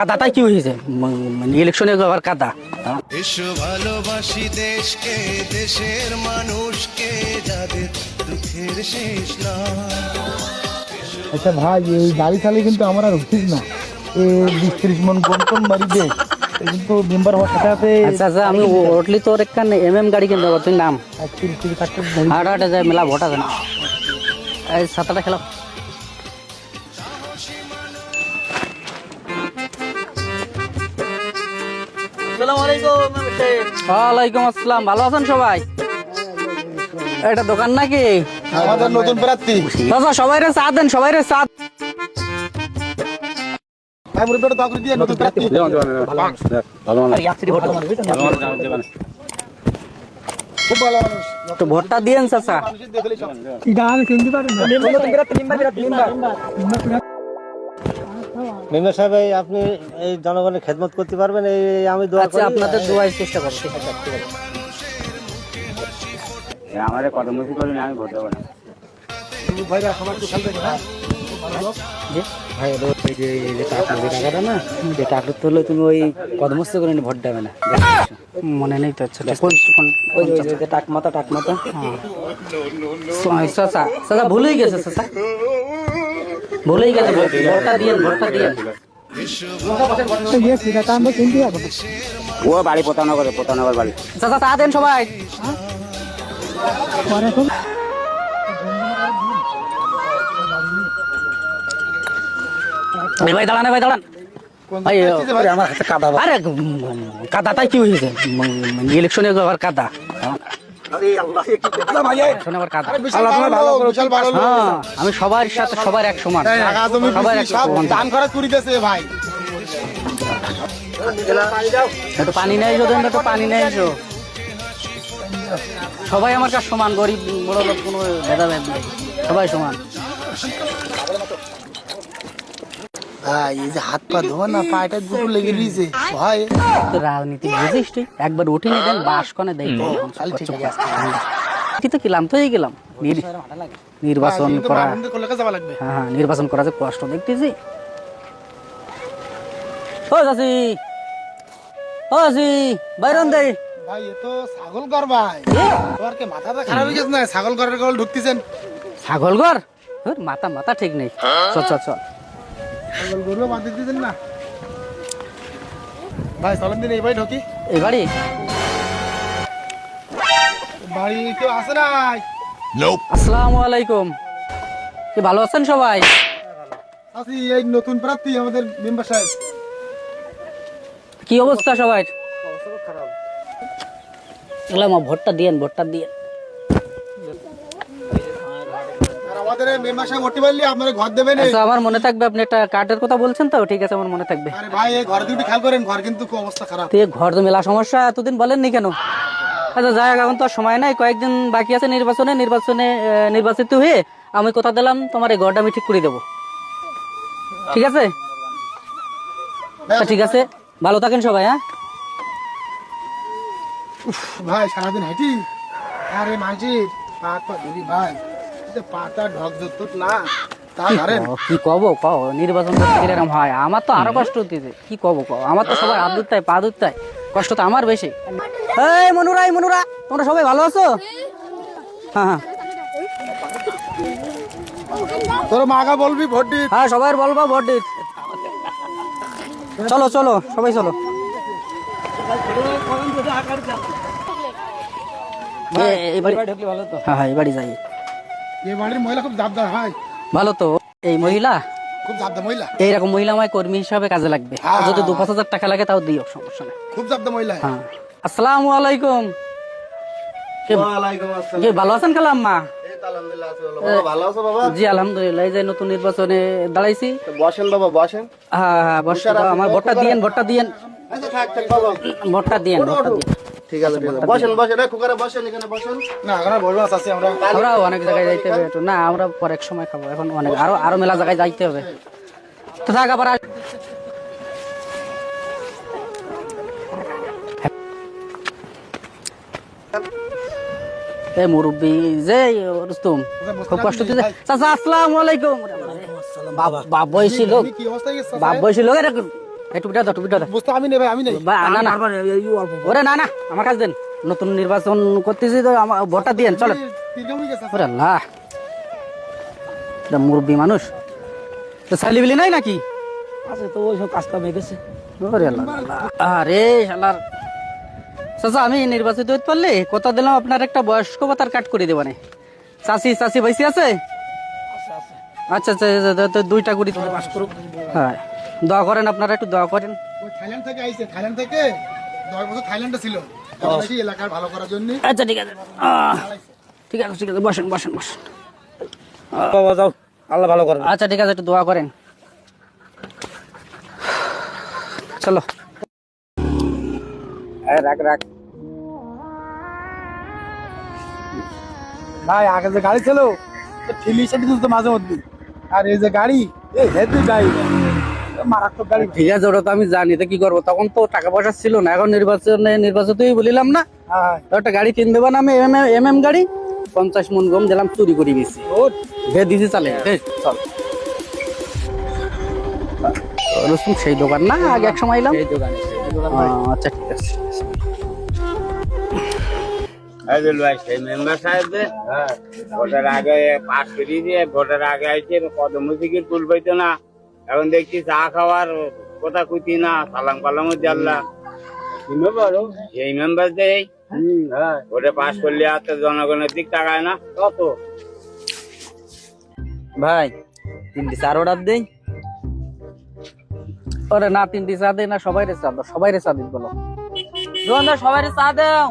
কাদাটাই কি হয়েছে ইলেকশনে আবার কাদা। এসো ভালোবাসি দেশকে, দেশের মানুষকে, যাদের দুঃখের শেষ না। আচ্ছা ভাই, এই গাড়ি চালিয়ে কিন্তু আমার আর উচিত না। এই 20-30 মন কম মারি দে কিন্তু মেম্বার হওয়ার সাথে সাথে। আচ্ছা আচ্ছা, আমি ওটলি তোর একখান গাড়ি কিনতে পারবো, তুই নাম 30 টাকা হাট যায় মেলা ভোট আছে না। এই 7টা খেলো। ওয়ালাইকুম আসসালাম, ভালো আছেন সবাই? এটা দোকান নাকি? আমাদের নতুন প্রার্থী। দাদা সবাই রে চা দেন, সবাই রে চা। নতুন প্রার্থী খুব ভালো মানুষ। তো ভোটটা দিয়েন চাচা। মেম্বার সাহেব, আপনি এই জনগণের খেদমত করতে পারবেন, এই আমি দোয়া আচ্ছা, করি। আপনাদের দোয়ার চেষ্টা করছি। আমাদের কর্মসূচি করুন, আমি ভোট দেবো না। ভাই এই যে টাকাটা না, যে টাকা তুললে তুমি ওই কদমস্ত করে ভোট দেবে না, মনে নেই তো? আচ্ছা টাক মাথা চাচা চাচা ভুলেই গেছে, চাচা ভুলেই গেছে। ভোটটা দিয়ে ও বাড়ি পোতানগর বাড়ি। চাচা চা দেন সবাই। ভাই দাঁড়ান, ভাই দাঁড়ান। আমার হাতে কাদা। আরে কাদাটাই কি হয়েছে ইলেকশনে আবার কাদা। আমি সবার সাথে সবার এক সমান, সবার এক সমান। ভাই একটু পানি নেই, যদি একটু পানি নেই। সবাই আমার কাছে সমান, গরিব বড় লোক কোনো ভেদাভেদ নেই, সবাই সমান। ভাই এই যে হাত পা ধোয়া না, পাটা দুটো লেগে রয়েছে ভাই। রাজনীতি বুঝিস তুই, একবার উঠে নিয়ে দেন বাস কনে দেয়। তো গেলাম তো গেলাম নির্বাচন করা। হ্যাঁ নির্বাচন করা যে কষ্ট দেখতেছি। ও চাচি, ও চাচি বাইরন দে। ভাই এ তো ছাগল ঘর ভাই, তোমার কি মাথাটা খারাপ হয়ে গেছে না? ছাগল ঘরের কল ঢুকতেছেন। ছাগল ঘর? মাথা ঠিক নেই। চল চল চল, ছাগল গরু বাদ দিতেছেন না ভাই। চলেন দিন এই বাড়ি ঢুকি। এই বাড়ি বাড়ি কেউ আছে নাই? আসসালামু আলাইকুম, কি ভালো আছেন সবাই? আছি, এই নতুন প্রার্থী আমাদের মেম্বার সাহেব। কি অবস্থা সবাই? ভোটটা দিয়েন। আর আমাদের মেম্বার সাহেব ভোট পাইলে আপনারা ঘর দেবেন। আচ্ছা, আমার মনে থাকবে। আপনি একটা কার্ডের কথা বলছেন তো, ঠিক আছে, আমার মনে থাকবে। আরে ভাই এই ঘর দুটি খেয়াল করেন, ঘর কিন্তু খুব অবস্থা খারাপ। তুই ঘর তো মেলা সমস্যা, এতদিন বলেননি কেন? আচ্ছা যাই হোক, এখন তো আর সময় নাই, কয়েকদিন বাকি আছে নির্বাচিত হয়ে আমি কথা দিলাম তোমার এই ঘরটা আমি ঠিক করে দেবো, ঠিক আছে? ঠিক আছে, ভালো থাকেন সবাই। হ্যাঁ ভাই সারাদিন হাঁটি, আরে মাঝির পা ধরি ভাই, পাটা ঢক যত না তা ধরেন। কি কব নির্বাচন করতে গেলে এরকম হয়? আমার তো আরো কষ্ট হতেছে। কি কব আমার তো সবাই হাত ধরতে পা ধরতে, কষ্ট তো আমার বেশি। এই মনুরা তোমরা সবাই ভালো আছো? হ্যাঁ তোর মাগা বলবি ভোট দিত। হ্যাঁ সবাই বলবো ভোট দিত। চলো সবাই চলো। হ্যাঁ এই বাড়ি যাই। এই বাড়ির মহিলা খুব জাবদার হয়। ভালো তো, এই মহিলা খুব জাবদা মহিলা। এইরকম মহিলা আমায় কর্মী হিসাবে কাজে লাগবে। যদি 2-5 হাজার টাকা লাগে তাও দিও, সমস্যা নেই। খুব জাবদা মহিলা। হ্যাঁ আসসালামু আলাইকুম। ভালো আছেন কালাম্মা? ভালো আছো বাবা? জি আলহামদুলিল্লাহ। এই যে নতুন নির্বাচনে দাঁড়াইছি। বসেন বাবা, বসেন। হ্যাঁ বসেন, আমার ভোটটা দিয়েন। ভোটটা ঠিক আছে, বসেন। কুকারে বসেন, এখানে বসেন। না এখন বলবো আছে আমরা। আমরা অনেক জায়গায় যাইতে হবে একটু। না আমরা পরে এক সময় খাবো, এখন অনেক আরো মেলা জায়গায় যাইতে হবে। তো থাক আবার। এই মুরব্বী যে রুস্তম খুব কষ্ট দিতে। চাচা আসসালামু আলাইকুম। বাপ বয়সী লোক, কি অবস্থা গেছে? বাপ বয়সী লোক এরকম এই টুপিটা দাও, টুপিটা দাও। বুঝতে আমি নেই ভাই, আমি নেই। না না ওরে না না, আমার কাছে দেন, নতুন নির্বাচন করতেছি তো, আমার ভোটটা দিয়েন, চলেন। ওরে আল্লাহ, এটা মুরব্বী মানুষ, তো সাইলিবিলি নাই নাকি? আছে তো ওই সব কাজটা মেগেছে। ওরে আল্লাহ, আরে শালার চাচা, আমি নির্বাচিত হইতে পারলে কথা দিলাম আপনার একটা বয়স্ক ভাতার কাট করে দেবানে। চাচি চাচি বাইসি আছে? আচ্ছা আচ্ছা আচ্ছা, তো 2টা করে পাস করুক। হ্যাঁ, দোয়া করেন, আপনারা একটু দোয়া করেন। ওই থাইল্যান্ড থেকে আইছে, থাইল্যান্ড থেকে 10 বছর থাইল্যান্ডে ছিল, নাকি এলাকার ভালো করার জন্য। আচ্ছা ঠিক আছে, ঠিক আছে ঠিক আছে, বসেন বসেন বসেন। বাবা যাও, আল্লাহ ভালো করেন। আচ্ছা ঠিক আছে, একটু দোয়া করেন। চলো। রাখ রাখ। ভাই আগে যে গাড়ি ছিল ঠিলি সেটি তো মাঝে মধ্যে, আর এই যে গাড়ি, এই হেভি গাড়ি, মারাত্মক গাড়ি। ঠিক আছে, ওটা তো আমি জানি, তো কি করবো, তখন তো টাকা পয়সা ছিল না, এখন নির্বাচিতই বলিলাম না, হ্যাঁ একটা গাড়ি কিনে দেবেন, আমি এম গাড়ি 50 মন গম দিলাম, চুরি করে বেশি ভে দিছি, চালে চল। রসুন সেই দোকান না, আগে এক সময় এলাম। আচ্ছা ঠিক আছে। সেই মেম্বার সাহেব ভোটের আগে পাস করিয়ে দিয়ে ভোটের আগে আইছে পদমুচিকে তুল পাইতো না, এখন দেখছি চা খাওয়ার কথা কুতি না, সালাম কালামও জানলা এই মেম্বার দেয়। ভোটে পাস করলে আর তো জনগণের দিক তাকায় না। কত ভাই 3টি চার অর্ডার দেই? ওরে না, 3টি চা দেই না, সবাই রে চা দাও, সবাই রে চা দিত বলো, দোকানদার সবাই রে চা দাও।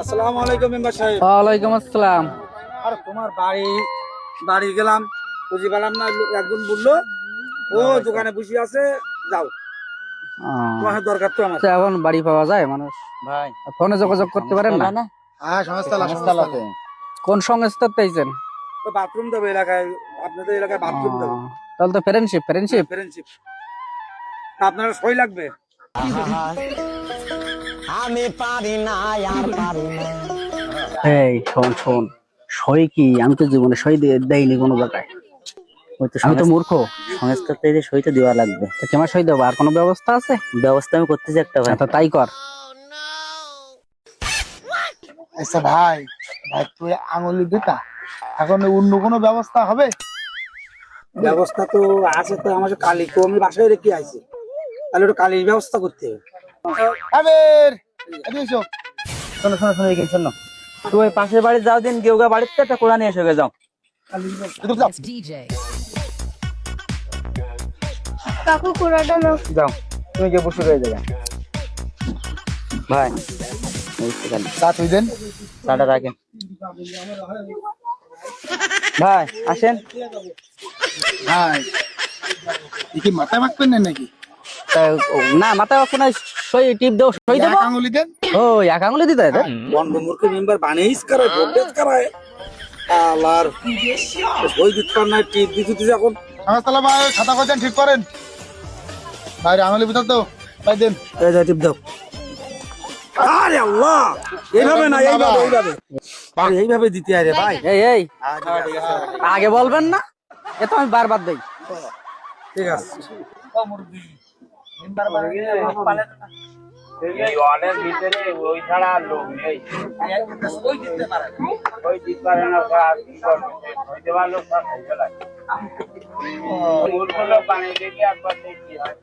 আসসালামু আলাইকুম মেম্বার সাহেব। ওয়ালাইকুম আসসালাম। আর তোমার বাড়ি গেলাম, খুঁজে পেলাম না, একজন বললো ও দোকানে বসে আছে, যাও, তোমার দরকার তো আমার। আচ্ছা, এখন বাড়ি পাওয়া যায় মানুষ? ভাই ফোনে যোগাযোগ করতে পারেন না? হ্যাঁ সংস্থা। কোন সংস্থাতে আইছেন? বাথরুম দেবো এলাকায়, আপনাদের এলাকায় বাথরুম দেবো। তাহলে তো ফ্রেন্ডশিপ। ফ্রেন্ডশিপ আপনার সই লাগবে। এই শোন, সই কি? আমি তো জীবনে সই দেয়নি কোনো জায়গায়, আমি তো মূর্খ। সংস্থা থেকে সই তো দেওয়া লাগবে। তো কেমন সই দেবো? আর কোনো ব্যবস্থা আছে? ব্যবস্থা আমি করতেছি একটা ভাই। আচ্ছা তাই কর। আচ্ছা ভাই, তুই আঙুলি দিতা, এখন অন্য কোনো ব্যবস্থা হবে? ব্যবস্থা তো আছে, তো আমার কালি তো আমি বাসায় রেখে আইছি, তাহলে একটু কালির ব্যবস্থা করতে হবে। আবের এদিকে এসো। শোনো এখানে শোনো, তুই পাশের বাড়ি যাও, দিন গেউগা বাড়িতে একটা কোরআন নিয়ে এসে যাও। এদিকে যাও। কাকু কোরাটা নাও। যাও, তুমি গিয়ে বসে রয়ে যাবে। ভাই চা তুই দেন। চাটা রাখেন। ভাই আসেন। ভাই এ কি মাথায় মাখবেন না নাকি? না, মাথায় কোনো সই টিপ দেবো, সই দেবো। এক আঙুলি দেন। ও এক আঙুলে দিতে হয়? বঙ্গমূর্খ মেম্বার বানিয়েছ কারায়, ভোট কারায়, আলার সই দিতে পার না, টিপ দিতে এখন। সংস্থা ভাই খাতা কইতেন ঠিক করেন। ভাই আঙুলি ভিতর তো ভাই দেন। এই যে টিপ দাও। আরে আল্লাহ, এইভাবে না, এইভাবে দিতে হয় রে ভাই। এই আগে বলবেন না, এ তো আমি বারবার দেই। ঠিক আছে। এই ওয়ার্ডের ভিতরে ওই ছাড়া আর লোক নেই। ওই দিতে পারে না, ওরা আর কি করবে? ওই দেওয়ার লোক সব হয়ে গেল। মূর্খ লোক বানিয়ে দেখি একবার দেখি হয়।